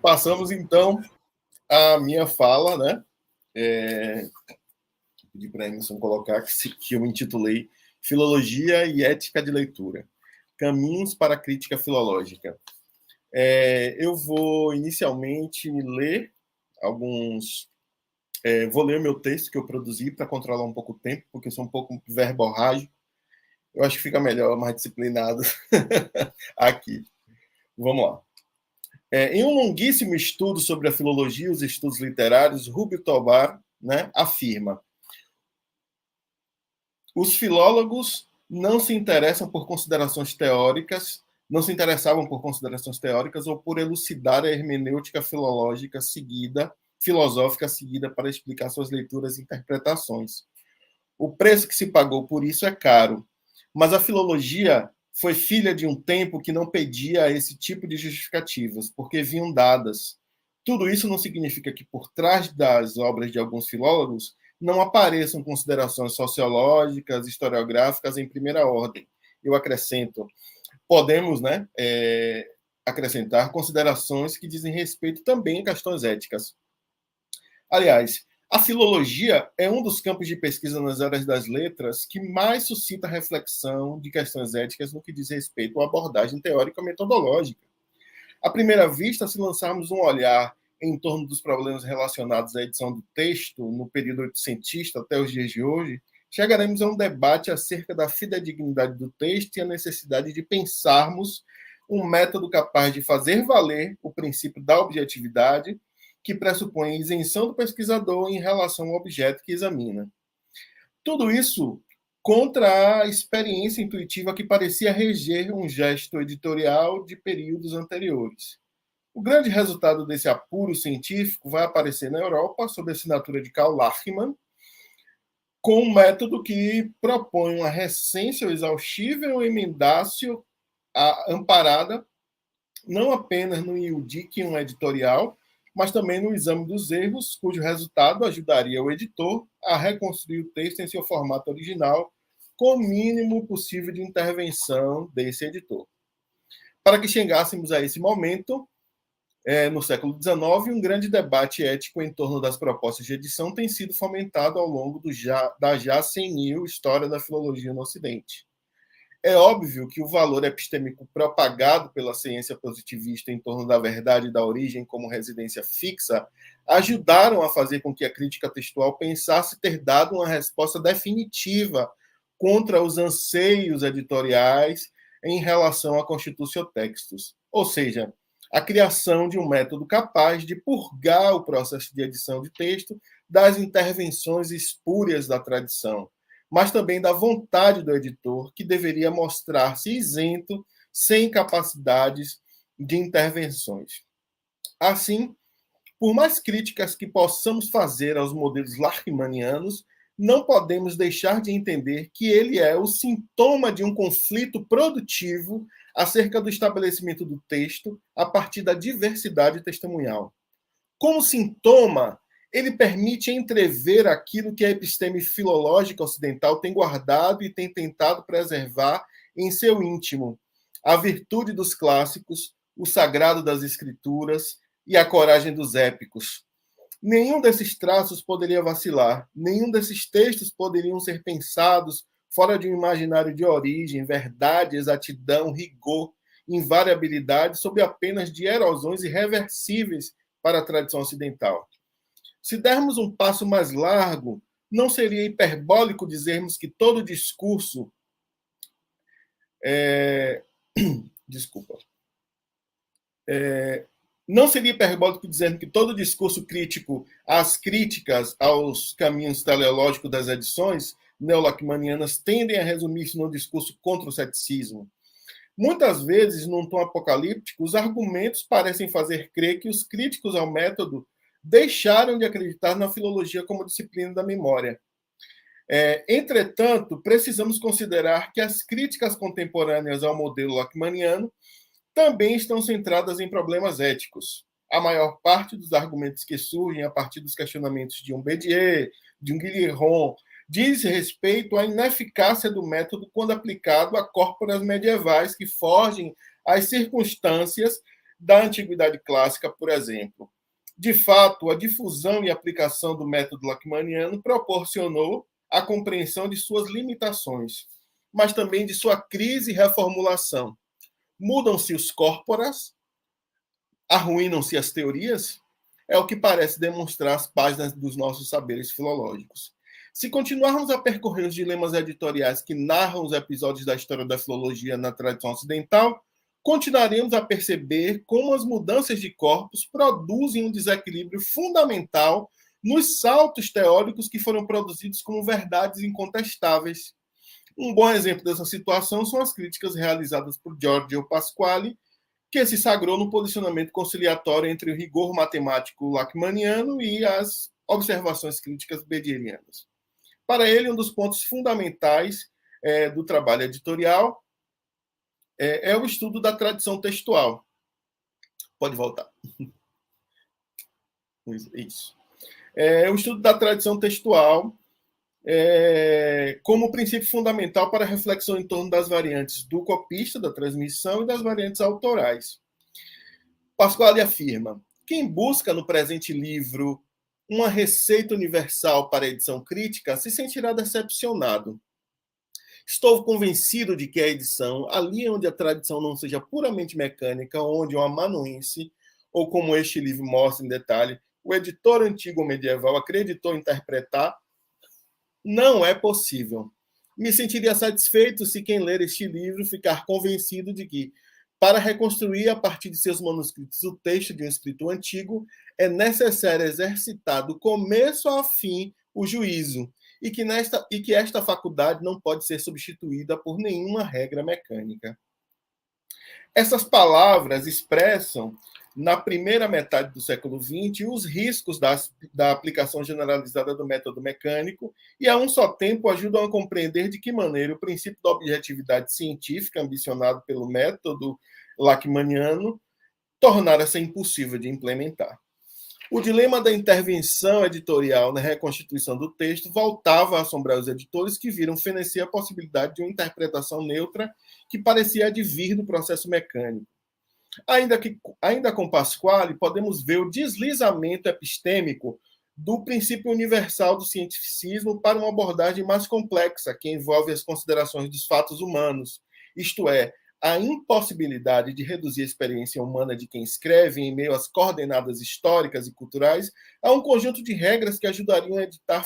Passamos, então, à minha fala, né? Pedi para a Emerson colocar que eu intitulei Filologia e Ética de Leitura. Caminhos para a Crítica Filológica. Eu vou, inicialmente, ler alguns... vou ler o meu texto que eu produzi para controlar um pouco o tempo, porque eu sou um pouco verborrágico. Eu acho que fica melhor, mais disciplinado aqui. Vamos lá. Em um longuíssimo estudo sobre a filologia e os estudos literários, Rubio Tobar, né, afirma: os filólogos não se interessam por considerações teóricas, não se interessavam por considerações teóricas ou por elucidar a hermenêutica filosófica seguida para explicar suas leituras e interpretações. O preço que se pagou por isso é caro, mas a filologia foi filha de um tempo que não pedia esse tipo de justificativas, porque vinham dadas. Tudo isso não significa que por trás das obras de alguns filólogos não apareçam considerações sociológicas, historiográficas em primeira ordem. Eu acrescento, podemos, né, acrescentar considerações que dizem respeito também a questões éticas. Aliás, a filologia é um dos campos de pesquisa nas áreas das letras que mais suscita reflexão de questões éticas no que diz respeito à abordagem teórico-metodológica. À primeira vista, se lançarmos um olhar em torno dos problemas relacionados à edição do texto no período oitocentista até os dias de hoje, chegaremos a um debate acerca da fidedignidade do texto e a necessidade de pensarmos um método capaz de fazer valer o princípio da objetividade, que pressupõe a isenção do pesquisador em relação ao objeto que examina. Tudo isso contra a experiência intuitiva que parecia reger um gesto editorial de períodos anteriores. O grande resultado desse apuro científico vai aparecer na Europa, sob a assinatura de Karl Lachmann, com um método que propõe uma recência exaustiva e uma emendácio amparada não apenas no iudiquium editorial, mas também no exame dos erros, cujo resultado ajudaria o editor a reconstruir o texto em seu formato original, com o mínimo possível de intervenção desse editor. Para que chegássemos a esse momento, no século XIX, um grande debate ético em torno das propostas de edição tem sido fomentado ao longo da já senil história da filologia no Ocidente. É óbvio que o valor epistêmico propagado pela ciência positivista em torno da verdade e da origem como residência fixa ajudaram a fazer com que a crítica textual pensasse ter dado uma resposta definitiva contra os anseios editoriais em relação a constituciotextos. Ou seja, a criação de um método capaz de purgar o processo de edição de texto das intervenções espúrias da tradição, mas também da vontade do editor, que deveria mostrar-se isento, sem capacidades de intervenções. Assim, por mais críticas que possamos fazer aos modelos lachmannianos, não podemos deixar de entender que ele é o sintoma de um conflito produtivo acerca do estabelecimento do texto a partir da diversidade testemunhal. Como sintoma, ele permite entrever aquilo que a episteme filológica ocidental tem guardado e tem tentado preservar em seu íntimo: a virtude dos clássicos, o sagrado das escrituras e a coragem dos épicos. Nenhum desses traços poderia vacilar, nenhum desses textos poderiam ser pensados fora de um imaginário de origem, verdade, exatidão, rigor, invariabilidade, sob apenas de erosões irreversíveis para a tradição ocidental. Se dermos um passo mais largo, não seria hiperbólico dizermos que todo discurso... Desculpa. Não seria hiperbólico dizermos que todo discurso crítico às críticas aos caminhos teleológicos das edições neolachmannianas tendem a resumir-se num discurso contra o ceticismo. Muitas vezes, num tom apocalíptico, os argumentos parecem fazer crer que os críticos ao método deixaram de acreditar na filologia como disciplina da memória. Entretanto, precisamos considerar que as críticas contemporâneas ao modelo lachmanniano também estão centradas em problemas éticos. A maior parte dos argumentos que surgem a partir dos questionamentos de um Bédier, de um Guilherand, diz respeito à ineficácia do método quando aplicado a corporas medievais que fogem às circunstâncias da Antiguidade Clássica, por exemplo. De fato, a difusão e aplicação do método lachmaniano proporcionou a compreensão de suas limitações, mas também de sua crise e reformulação. Mudam-se os corporas, arruinam-se as teorias, é o que parece demonstrar as páginas dos nossos saberes filológicos. Se continuarmos a percorrer os dilemas editoriais que narram os episódios da história da filologia na tradição ocidental, continuaremos a perceber como as mudanças de corpos produzem um desequilíbrio fundamental nos saltos teóricos que foram produzidos como verdades incontestáveis. Um bom exemplo dessa situação são as críticas realizadas por Giorgio Pasquale, que se sagrou no posicionamento conciliatório entre o rigor matemático lachmaniano e as observações críticas bederianas. Para ele, um dos pontos fundamentais do trabalho editorial é o estudo da tradição textual. Pode voltar. Isso. O estudo da tradição textual como princípio fundamental para a reflexão em torno das variantes do copista, da transmissão, e das variantes autorais. Pasquale afirma: quem busca no presente livro uma receita universal para a edição crítica se sentirá decepcionado. Estou convencido de que a edição, ali onde a tradição não seja puramente mecânica, onde um amanuense, ou como este livro mostra em detalhe, o editor antigo medieval acreditou interpretar, não é possível. Me sentiria satisfeito se quem ler este livro ficar convencido de que, para reconstruir a partir de seus manuscritos o texto de um escrito antigo, é necessário exercitar do começo ao fim o juízo, e que esta faculdade não pode ser substituída por nenhuma regra mecânica. Essas palavras expressam, na primeira metade do século XX, os riscos da aplicação generalizada do método mecânico e, a um só tempo, ajudam a compreender de que maneira o princípio da objetividade científica, ambicionado pelo método lachmaniano, tornara-se impossível de implementar. O dilema da intervenção editorial na reconstituição do texto voltava a assombrar os editores, que viram fenecer a possibilidade de uma interpretação neutra que parecia advir do processo mecânico. Ainda com Pasquale, podemos ver o deslizamento epistêmico do princípio universal do cientificismo para uma abordagem mais complexa, que envolve as considerações dos fatos humanos, isto é, a impossibilidade de reduzir a experiência humana de quem escreve em meio às coordenadas históricas e culturais a um conjunto de regras que ajudariam a editar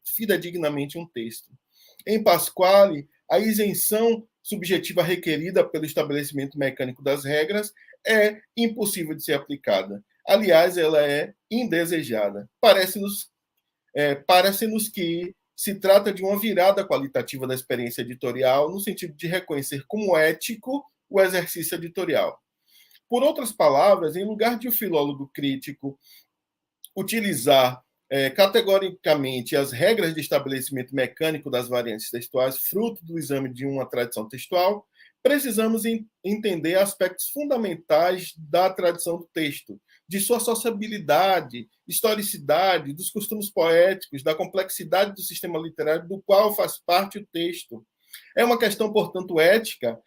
fidedignamente um texto. Em Pasquale, a isenção subjetiva requerida pelo estabelecimento mecânico das regras é impossível de ser aplicada. Aliás, ela é indesejada. Parece-nos que se trata de uma virada qualitativa da experiência editorial, no sentido de reconhecer como ético o exercício editorial. Por outras palavras, em lugar de o filólogo crítico utilizar categoricamente as regras de estabelecimento mecânico das variantes textuais, fruto do exame de uma tradição textual, precisamos entender aspectos fundamentais da tradição do texto, de sua sociabilidade, historicidade, dos costumes poéticos, da complexidade do sistema literário do qual faz parte o texto. É uma questão, portanto, ética,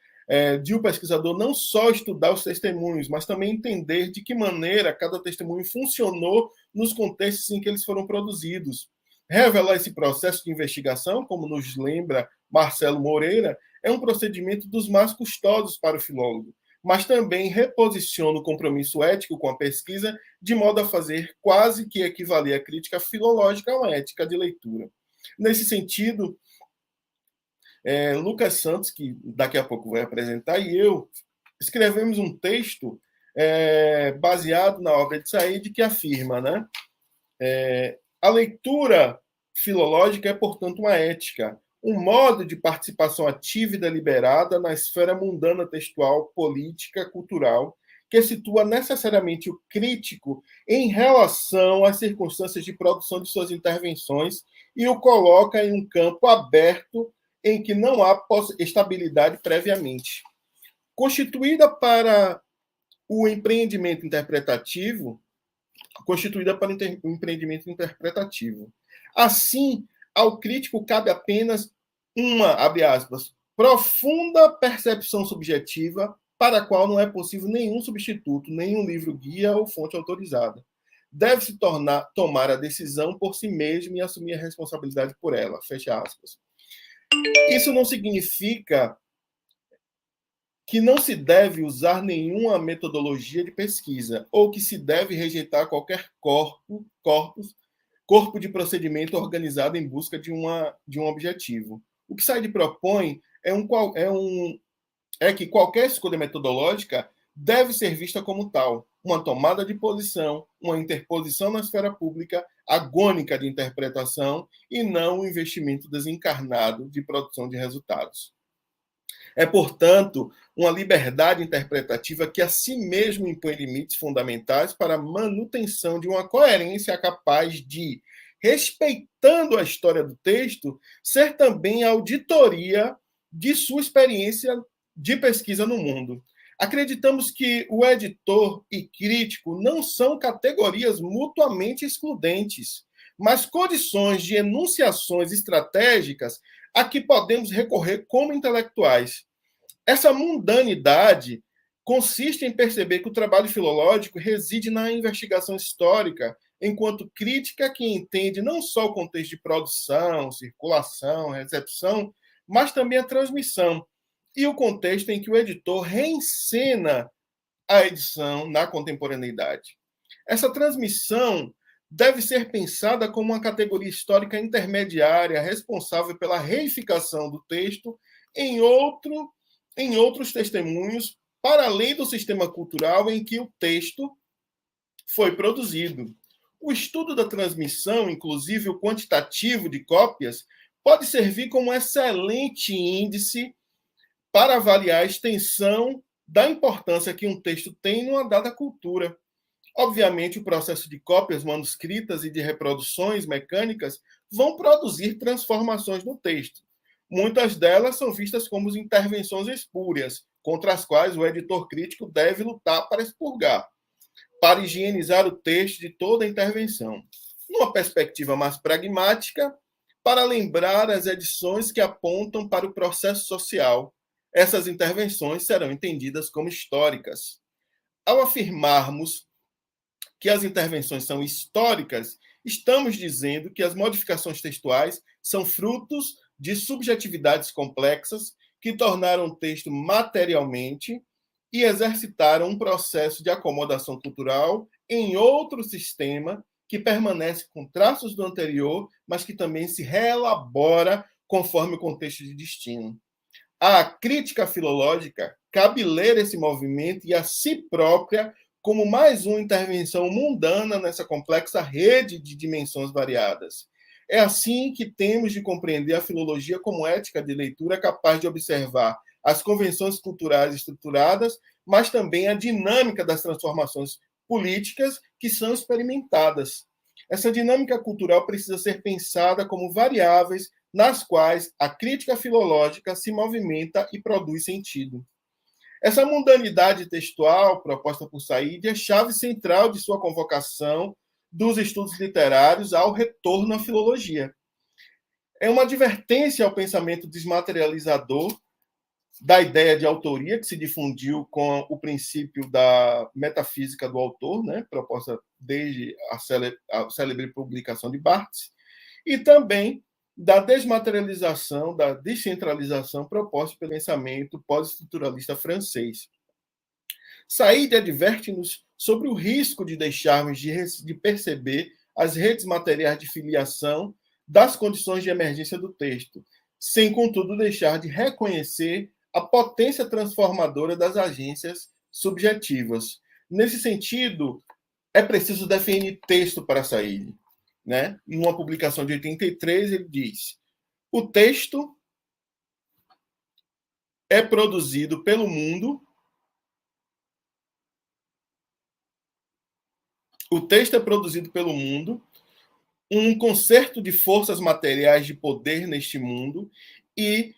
de o pesquisador não só estudar os testemunhos, mas também entender de que maneira cada testemunho funcionou nos contextos em que eles foram produzidos. Revelar esse processo de investigação, como nos lembra Marcelo Moreira, é um procedimento dos mais custosos para o filólogo, mas também reposiciona o compromisso ético com a pesquisa, de modo a fazer quase que equivaler a crítica filológica a uma ética de leitura. Nesse sentido, Lucas Santos, que daqui a pouco vai apresentar, e eu escrevemos um texto baseado na obra de Said, que afirma, né? A leitura filológica é, portanto, uma ética, um modo de participação ativa e deliberada na esfera mundana textual, política, cultural, que situa necessariamente o crítico em relação às circunstâncias de produção de suas intervenções e o coloca em um campo aberto em que não há estabilidade previamente. Constituída para o empreendimento interpretativo, Assim, ao crítico cabe apenas uma, abre aspas, profunda percepção subjetiva para a qual não é possível nenhum substituto, nenhum livro-guia ou fonte autorizada. Deve-se tomar a decisão por si mesmo e assumir a responsabilidade por ela. Fecha aspas. Isso não significa que não se deve usar nenhuma metodologia de pesquisa ou que se deve rejeitar qualquer corpo de procedimento organizado em busca de um objetivo. O que Said propõe é que qualquer escolha metodológica deve ser vista como tal, uma tomada de posição, uma interposição na esfera pública agônica de interpretação e não um investimento desencarnado de produção de resultados. É, portanto, uma liberdade interpretativa que a si mesmo impõe limites fundamentais para a manutenção de uma coerência capaz de, respeitando a história do texto, ser também a auditoria de sua experiência de pesquisa no mundo. Acreditamos que o editor e crítico não são categorias mutuamente excludentes, mas condições de enunciações estratégicas a que podemos recorrer como intelectuais. Essa mundanidade consiste em perceber que o trabalho filológico reside na investigação histórica, enquanto crítica que entende não só o contexto de produção, circulação, recepção, mas também a transmissão, e o contexto em que o editor reencena a edição na contemporaneidade. Essa transmissão deve ser pensada como uma categoria histórica intermediária, responsável pela reificação do texto em outros testemunhos, para além do sistema cultural em que o texto foi produzido. O estudo da transmissão, inclusive o quantitativo de cópias, pode servir como um excelente índice para avaliar a extensão da importância que um texto tem numa dada cultura. Obviamente, o processo de cópias manuscritas e de reproduções mecânicas vão produzir transformações no texto. Muitas delas são vistas como intervenções espúrias, contra as quais o editor crítico deve lutar para expurgar, para higienizar o texto de toda a intervenção. Numa perspectiva mais pragmática, para lembrar as edições que apontam para o processo social. Essas intervenções serão entendidas como históricas. Ao afirmarmos que as intervenções são históricas, estamos dizendo que as modificações textuais são frutos de subjetividades complexas que tornaram o texto materialmente e exercitaram um processo de acomodação cultural em outro sistema que permanece com traços do anterior, mas que também se reelabora conforme o contexto de destino. À crítica filológica cabe ler esse movimento e a si própria como mais uma intervenção mundana nessa complexa rede de dimensões variadas. É assim que temos de compreender a filologia como ética de leitura capaz de observar as convenções culturais estruturadas, mas também a dinâmica das transformações políticas que são experimentadas. Essa dinâmica cultural precisa ser pensada como variáveis nas quais a crítica filológica se movimenta e produz sentido. Essa mundanidade textual proposta por Said é chave central de sua convocação dos estudos literários ao retorno à filologia. É uma advertência ao pensamento desmaterializador da ideia de autoria que se difundiu com o princípio da metafísica do autor, né, proposta desde a célebre publicação de Barthes, e também da desmaterialização, da descentralização proposta pelo pensamento pós-estruturalista francês. Said adverte-nos sobre o risco de deixarmos de perceber as redes materiais de filiação das condições de emergência do texto, sem, contudo, deixar de reconhecer a potência transformadora das agências subjetivas. Nesse sentido, é preciso definir texto para Said. Né? Em uma publicação de 83, ele diz: o texto é produzido pelo mundo. O texto é produzido pelo mundo, um concerto de forças materiais de poder neste mundo e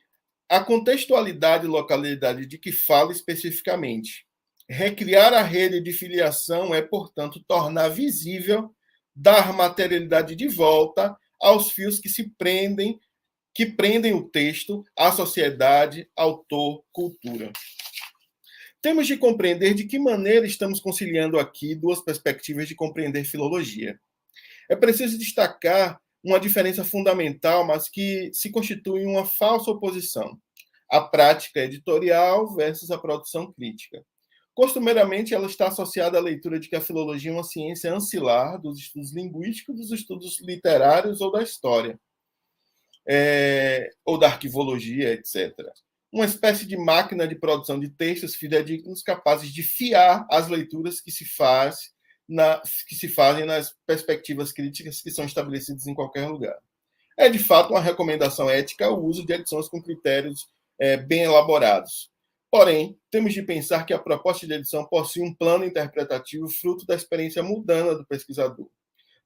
a contextualidade e localidade de que fala especificamente. Recriar a rede de filiação é, portanto, tornar visível, dar materialidade de volta aos fios que prendem o texto à sociedade, autor, cultura. Temos de compreender de que maneira estamos conciliando aqui duas perspectivas de compreender filologia. É preciso destacar uma diferença fundamental, mas que se constitui em uma falsa oposição: a prática editorial versus a produção crítica. Costumeiramente, ela está associada à leitura de que a filologia é uma ciência ancilar dos estudos linguísticos, dos estudos literários ou da história, ou da arquivologia, etc. Uma espécie de máquina de produção de textos fidedignos capazes de fiar as leituras que se fazem nas perspectivas críticas que são estabelecidas em qualquer lugar. É, de fato, uma recomendação ética o uso de edições com critérios bem elaborados. Porém, temos de pensar que a proposta de edição possui um plano interpretativo fruto da experiência mundana do pesquisador.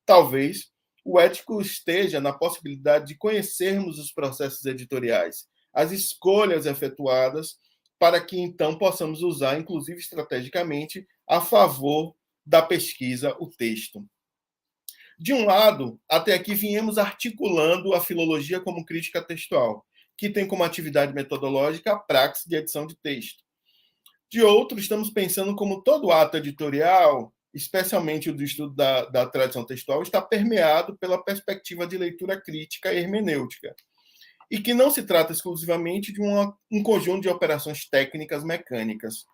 Talvez o ético esteja na possibilidade de conhecermos os processos editoriais, as escolhas efetuadas, para que então possamos usar, inclusive estrategicamente, a favor da pesquisa, o texto. De um lado, até aqui viemos articulando a filologia como crítica textual, que tem como atividade metodológica a praxe de edição de texto. De outro, estamos pensando como todo ato editorial, especialmente o do estudo da tradição textual, está permeado pela perspectiva de leitura crítica e hermenêutica, e que não se trata exclusivamente de um conjunto de operações técnicas mecânicas.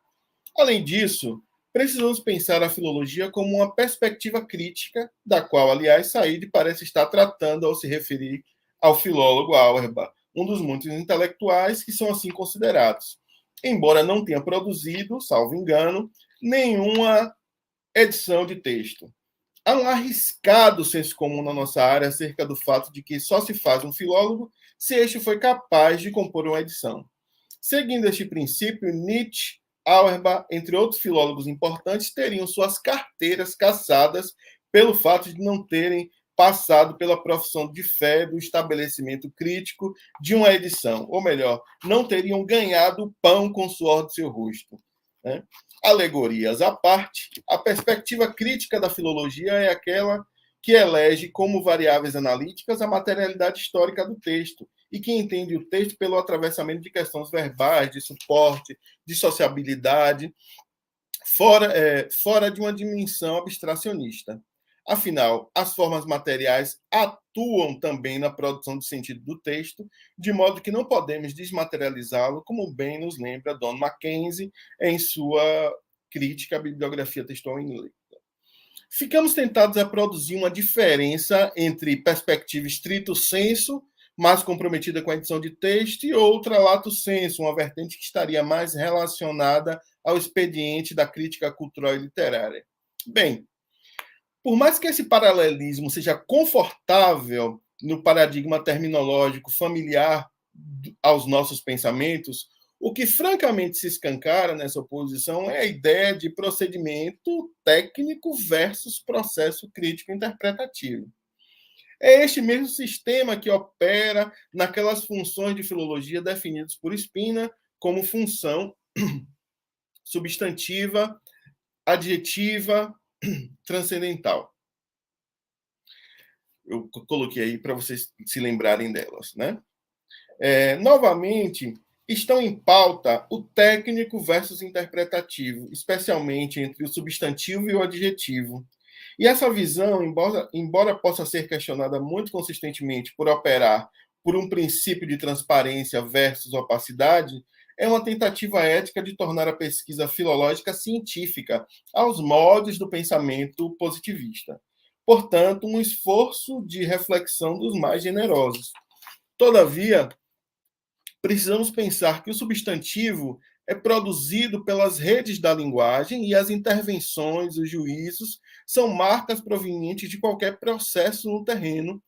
Além disso, precisamos pensar a filologia como uma perspectiva crítica, da qual, aliás, Said parece estar tratando ao se referir ao filólogo Auerbach, um dos muitos intelectuais que são assim considerados, embora não tenha produzido, salvo engano, nenhuma edição de texto. Há um arriscado senso comum na nossa área acerca do fato de que só se faz um filólogo se este foi capaz de compor uma edição. Seguindo este princípio, Nietzsche, Auerbach, entre outros filólogos importantes, teriam suas carteiras cassadas pelo fato de não terem passado pela profissão de fé do estabelecimento crítico de uma edição, ou melhor, não teriam ganhado pão com o suor do seu rosto. Né? Alegorias à parte, a perspectiva crítica da filologia é aquela que elege como variáveis analíticas a materialidade histórica do texto e que entende o texto pelo atravessamento de questões verbais, de suporte, de sociabilidade, fora de uma dimensão abstracionista. Afinal, as formas materiais atuam também na produção de sentido do texto, de modo que não podemos desmaterializá-lo, como bem nos lembra Don Mackenzie em sua crítica à bibliografia textual inglesa. Ficamos tentados a produzir uma diferença entre perspectiva stricto sensu, mais comprometida com a edição de texto, e outra lato sensu, uma vertente que estaria mais relacionada ao expediente da crítica cultural e literária. Bem, por mais que esse paralelismo seja confortável no paradigma terminológico familiar aos nossos pensamentos, o que francamente se escancara nessa oposição é a ideia de procedimento técnico versus processo crítico interpretativo. É este mesmo sistema que opera naquelas funções de filologia definidas por Spina como função substantiva, adjetiva, transcendental. Eu coloquei aí para vocês se lembrarem delas, né? Novamente, estão em pauta o técnico versus interpretativo, especialmente entre o substantivo e o adjetivo. E essa visão, embora possa ser questionada muito consistentemente por operar por um princípio de transparência versus opacidade, é uma tentativa ética de tornar a pesquisa filológica científica aos moldes do pensamento positivista. Portanto, um esforço de reflexão dos mais generosos. Todavia, precisamos pensar que o substantivo é produzido pelas redes da linguagem e as intervenções, os juízos, são marcas provenientes de qualquer processo no terreno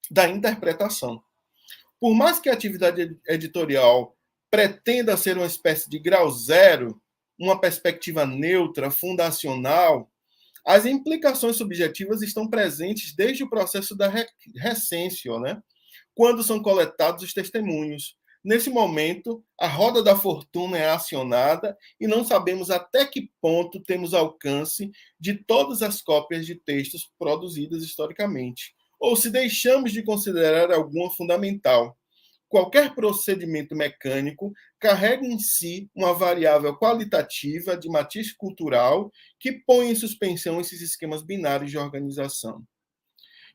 da interpretação. Por mais que a atividade editorial pretenda ser uma espécie de grau zero, uma perspectiva neutra, fundacional, as implicações subjetivas estão presentes desde o processo da recensio, né? Quando são coletados os testemunhos. Nesse momento, a roda da fortuna é acionada e não sabemos até que ponto temos alcance de todas as cópias de textos produzidas historicamente, ou se deixamos de considerar alguma fundamental. qualquer procedimento mecânico carrega em si uma variável qualitativa de matiz cultural que põe em suspensão esses esquemas binários de organização.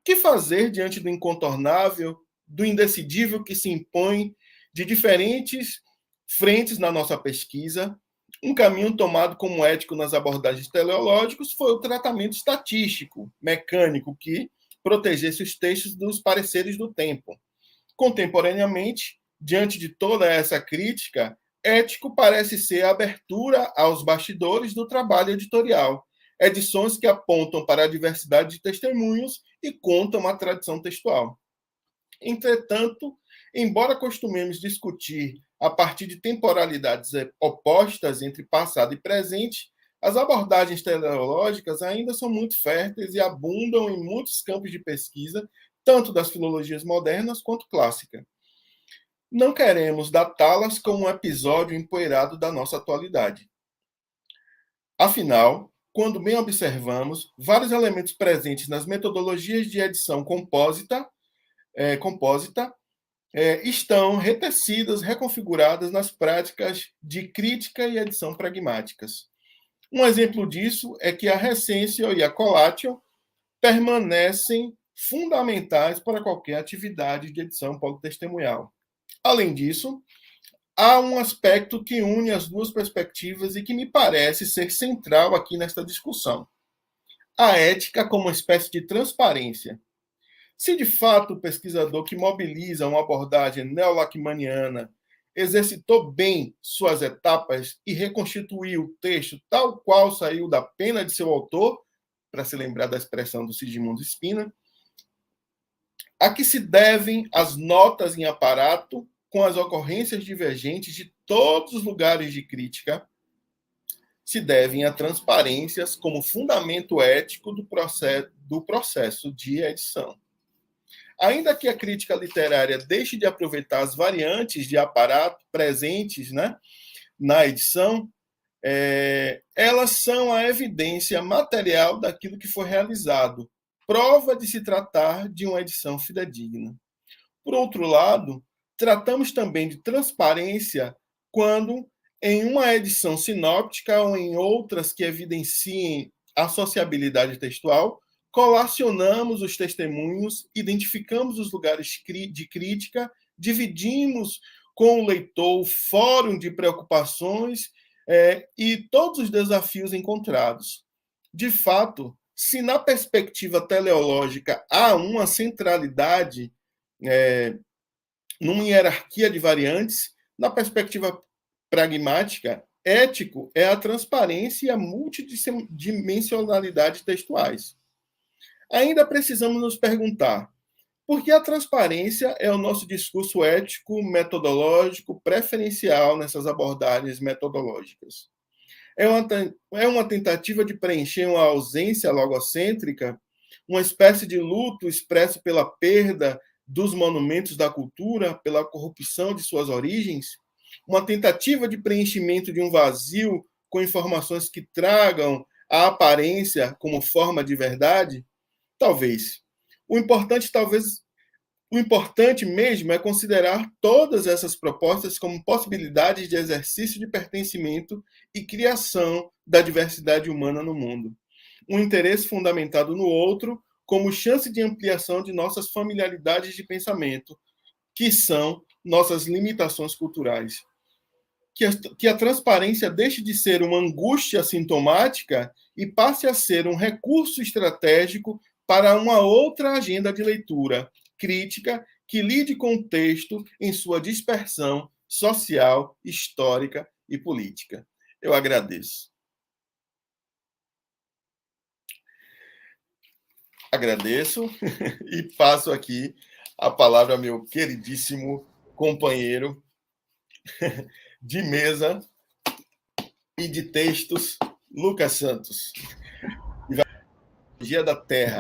Que fazer diante do incontornável, do indecidível que se impõe de diferentes frentes na nossa pesquisa? Um caminho tomado como ético nas abordagens teleológicas foi o tratamento estatístico, mecânico, que protegesse os textos dos pareceres do tempo. Contemporaneamente, diante de toda essa crítica, ético parece ser a abertura aos bastidores do trabalho editorial, edições que apontam para a diversidade de testemunhos e contam a tradição textual. Entretanto, embora costumemos discutir a partir de temporalidades opostas entre passado e presente, as abordagens teleológicas ainda são muito férteis e abundam em muitos campos de pesquisa, tanto das filologias modernas quanto clássica. Não queremos datá-las como um episódio empoeirado da nossa atualidade. Afinal, quando bem observamos, vários elementos presentes nas metodologias de edição compósita estão retecidas, reconfiguradas nas práticas de crítica e edição pragmáticas. Um exemplo disso é que a recensio e a collatio permanecem fundamentais para qualquer atividade de edição politestemunhal. Além disso, há um aspecto que une as duas perspectivas e que me parece ser central aqui nesta discussão: a ética como uma espécie de transparência. Se de fato o pesquisador que mobiliza uma abordagem neo-lachmaniana exercitou bem suas etapas e reconstituiu o texto tal qual saiu da pena de seu autor, para se lembrar da expressão do Sigismundo Spina, a que se devem as notas em aparato com as ocorrências divergentes de todos os lugares de crítica, se devem a transparências como fundamento ético do processo de edição. Ainda que a crítica literária deixe de aproveitar as variantes de aparato presentes, na edição, elas são a evidência material daquilo que foi realizado, prova de se tratar de uma edição fidedigna. Por outro lado, tratamos também de transparência quando, em uma edição sinóptica ou em outras que evidenciem a sociabilidade textual, colacionamos os testemunhos, identificamos os lugares de crítica, dividimos com o leitor o fórum de preocupações e todos os desafios encontrados. De fato, se na perspectiva teleológica há uma centralidade numa hierarquia de variantes, na perspectiva pragmática, ético é a transparência e a multidimensionalidade textuais. Ainda precisamos nos perguntar por que a transparência é o nosso discurso ético, metodológico, preferencial nessas abordagens metodológicas. É uma tentativa de preencher uma ausência logocêntrica, uma espécie de luto expresso pela perda dos monumentos da cultura, pela corrupção de suas origens, uma tentativa de preenchimento de um vazio com informações que tragam a aparência como forma de verdade? Talvez. O importante mesmo é considerar todas essas propostas como possibilidades de exercício de pertencimento e criação da diversidade humana no mundo. Um interesse fundamentado no outro como chance de ampliação de nossas familiaridades de pensamento, que são nossas limitações culturais. Que a transparência deixe de ser uma angústia sintomática e passe a ser um recurso estratégico para uma outra agenda de leitura crítica que lide com o texto em sua dispersão social, histórica e política. Eu agradeço. Agradeço e passo aqui a palavra ao meu queridíssimo companheiro de mesa e de textos, Lucas Santos. Dia da Terra.